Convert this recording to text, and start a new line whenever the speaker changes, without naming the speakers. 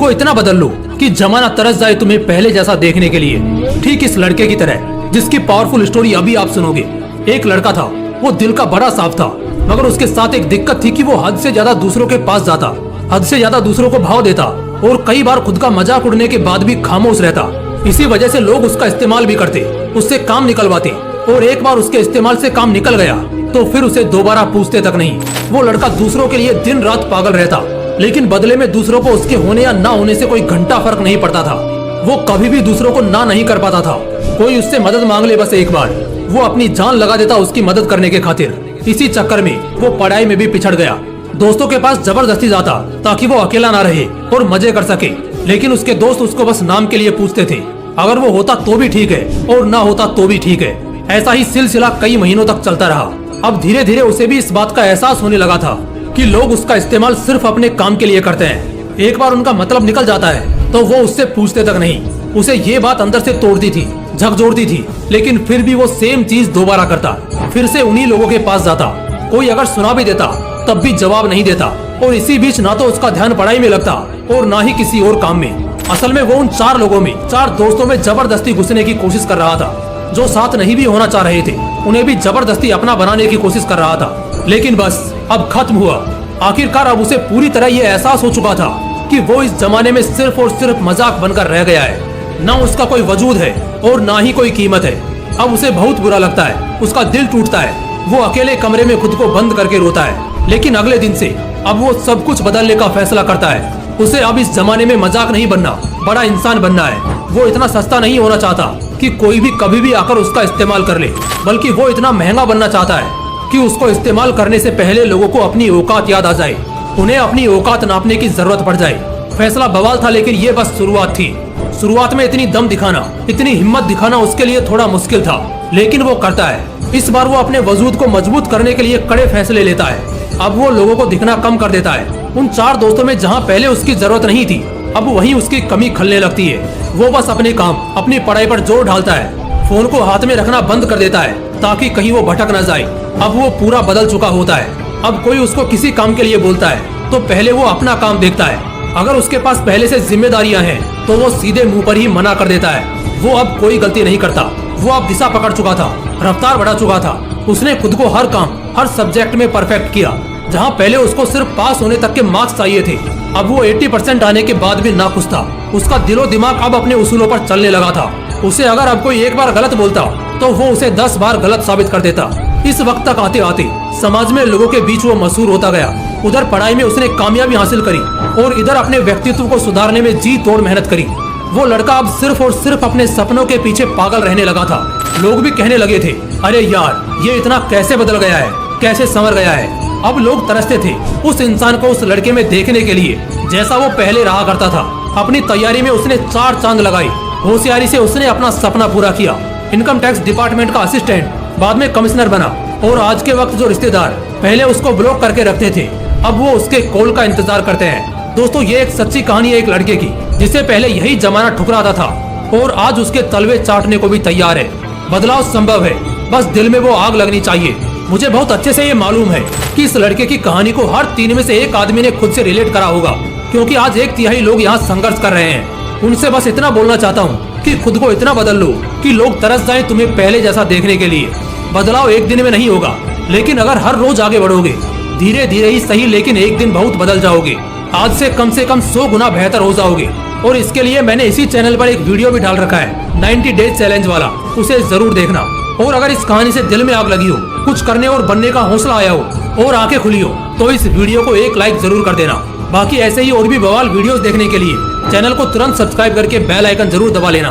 को इतना बदल लो कि जमाना तरस जाए तुम्हें पहले जैसा देखने के लिए। ठीक इस लड़के की तरह जिसकी पावरफुल स्टोरी अभी आप सुनोगे। एक लड़का था, वो दिल का बड़ा साफ था, मगर उसके साथ एक दिक्कत थी कि वो हद से ज्यादा दूसरों के पास जाता, हद से ज्यादा दूसरों को भाव देता और कई बार खुद का मजाक उड़ने के बाद भी खामोश रहता। इसी वजह से लोग उसका इस्तेमाल भी करते, उससे काम निकलवाते, और एक बार उसके इस्तेमाल से काम निकल गया तो फिर उसे दोबारा पूछते तक नहीं। वो लड़का दूसरों के लिए दिन रात पागल रहता, लेकिन बदले में दूसरों को उसके होने या ना होने से कोई घंटा फर्क नहीं पड़ता था। वो कभी भी दूसरों को ना नहीं कर पाता था। कोई उससे मदद मांग ले बस एक बार, वो अपनी जान लगा देता उसकी मदद करने के खातिर। इसी चक्कर में वो पढ़ाई में भी पिछड़ गया। दोस्तों के पास जबरदस्ती जाता ताकि वो अकेला ना रहे और मजे कर सके, लेकिन उसके दोस्त उसको बस नाम के लिए पूछते थे। अगर वो होता तो भी ठीक है और ना होता तो भी ठीक है। ऐसा ही सिलसिला कई महीनों तक चलता रहा। अब धीरे धीरे उसे भी इस बात का एहसास होने लगा था कि लोग उसका इस्तेमाल सिर्फ अपने काम के लिए करते हैं। एक बार उनका मतलब निकल जाता है तो वो उससे पूछते तक नहीं। उसे ये बात अंदर से तोड़ती थी, झकझोरती थी, लेकिन फिर भी वो सेम चीज दोबारा करता। फिर से उन्हीं लोगों के पास जाता। कोई अगर सुना भी देता तब भी जवाब नहीं देता, और इसी बीच ना तो उसका ध्यान पढ़ाई में लगता और ना ही किसी और काम में। असल में वो उन 4 लोगों में, 4 दोस्तों में जबरदस्ती घुसने की कोशिश कर रहा था। जो साथ नहीं भी होना चाह रहे थे उन्हें भी जबरदस्ती अपना बनाने की कोशिश कर रहा था। लेकिन बस अब खत्म हुआ। आखिरकार अब उसे पूरी तरह ये एहसास हो चुका था कि वो इस जमाने में सिर्फ और सिर्फ मजाक बनकर रह गया है। ना उसका कोई वजूद है और ना ही कोई कीमत है। अब उसे बहुत बुरा लगता है, उसका दिल टूटता है। वो अकेले कमरे में खुद को बंद करके रोता है। लेकिन अगले दिन से अब वो सब कुछ बदलने का फैसला करता है। उसे अब इस जमाने में मजाक नहीं बनना, बड़ा इंसान बनना है। वो इतना सस्ता नहीं होना चाहता कि कोई भी कभी भी आकर उसका इस्तेमाल कर ले, बल्कि वो इतना महंगा बनना चाहता है कि उसको इस्तेमाल करने से पहले लोगों को अपनी औकात याद आ जाए, उन्हें अपनी औकात नापने की जरूरत पड़ जाए। फैसला बवाल था, लेकिन ये बस शुरुआत थी। शुरुआत में इतनी दम दिखाना, इतनी हिम्मत दिखाना उसके लिए थोड़ा मुश्किल था, लेकिन वो करता है। इस बार वो अपने वजूद को मजबूत करने के लिए कड़े फैसले लेता है। अब वो लोगों को दिखना कम कर देता है। उन 4 दोस्तों में जहाँ पहले उसकी जरूरत नहीं थी, अब वहीं उसकी कमी खलने लगती है। वो बस अपने काम, अपनी पढ़ाई पर जोर डालता है। फोन को हाथ में रखना बंद कर देता है ताकि कहीं वो भटक न जाए। अब वो पूरा बदल चुका होता है। अब कोई उसको किसी काम के लिए बोलता है तो पहले वो अपना काम देखता है। अगर उसके पास पहले से जिम्मेदारियां हैं तो वो सीधे मुंह पर ही मना कर देता है। वो अब कोई गलती नहीं करता। वो अब दिशा पकड़ चुका था, रफ्तार बढ़ा चुका था। उसने खुद को हर काम, हर सब्जेक्ट में परफेक्ट किया। जहाँ पहले उसको सिर्फ पास होने तक के मार्क्स चाहिए थे, अब वो 80% आने के बाद भी नाखुश था। उसका दिलो दिमाग अब अपने उसूलों पर चलने लगा था। उसे अगर अब कोई एक बार गलत बोलता तो वो उसे 10 बार गलत साबित कर देता। इस वक्त तक आते आते समाज में लोगों के बीच वो मशहूर होता गया। उधर पढ़ाई में उसने कामयाबी हासिल करी और इधर अपने व्यक्तित्व को सुधारने में जी तोड़ मेहनत करी। वो लड़का अब सिर्फ और सिर्फ अपने सपनों के पीछे पागल रहने लगा था। लोग भी कहने लगे थे, अरे यार ये इतना कैसे बदल गया है, कैसे संवर गया है। अब लोग तरसते थे उस इंसान को उस लड़के में देखने के लिए जैसा वो पहले रहा करता था। अपनी तैयारी में उसने 4 चांद लगाई। होशियारी से उसने अपना सपना पूरा किया। इनकम टैक्स डिपार्टमेंट का असिस्टेंट, बाद में कमिश्नर बना, और आज के वक्त जो रिश्तेदार पहले उसको ब्लॉक करके रखते थे अब वो उसके कॉल का इंतजार करते हैं। दोस्तों, ये एक सच्ची कहानी है एक लड़के की जिसे पहले यही जमाना ठुकराता था और आज उसके तलवे चाटने को भी तैयार है। बदलाव संभव है, बस दिल में वो आग लगनी चाहिए। मुझे बहुत अच्छे से ये मालूम है कि इस लड़के की कहानी को हर 3 में से 1 आदमी ने खुद से रिलेट करा होगा, क्योंकि आज 1/3 लोग यहाँ संघर्ष कर रहे हैं। उनसे बस इतना बोलना चाहता हूँ कि खुद को इतना बदल लो कि लोग तरस जाएं तुम्हें पहले जैसा देखने के लिए। बदलाव एक दिन में नहीं होगा, लेकिन अगर हर रोज आगे बढ़ोगे, धीरे धीरे ही सही, लेकिन एक दिन बहुत बदल जाओगे। आज से कम 100 गुना बेहतर हो जाओगे। और इसके लिए मैंने इसी चैनल पर एक वीडियो भी डाल रखा है 90 डेज चैलेंज वाला, उसे जरूर देखना। और अगर इस कहानी से दिल में आग लगी हो, कुछ करने और बनने का हौसला आया हो और आंखें खुली हो, तो इस वीडियो को एक लाइक जरूर कर देना। बाकी ऐसे ही और भी बवाल वीडियोस देखने के लिए चैनल को तुरंत सब्सक्राइब करके बेल आइकन जरूर दबा लेना।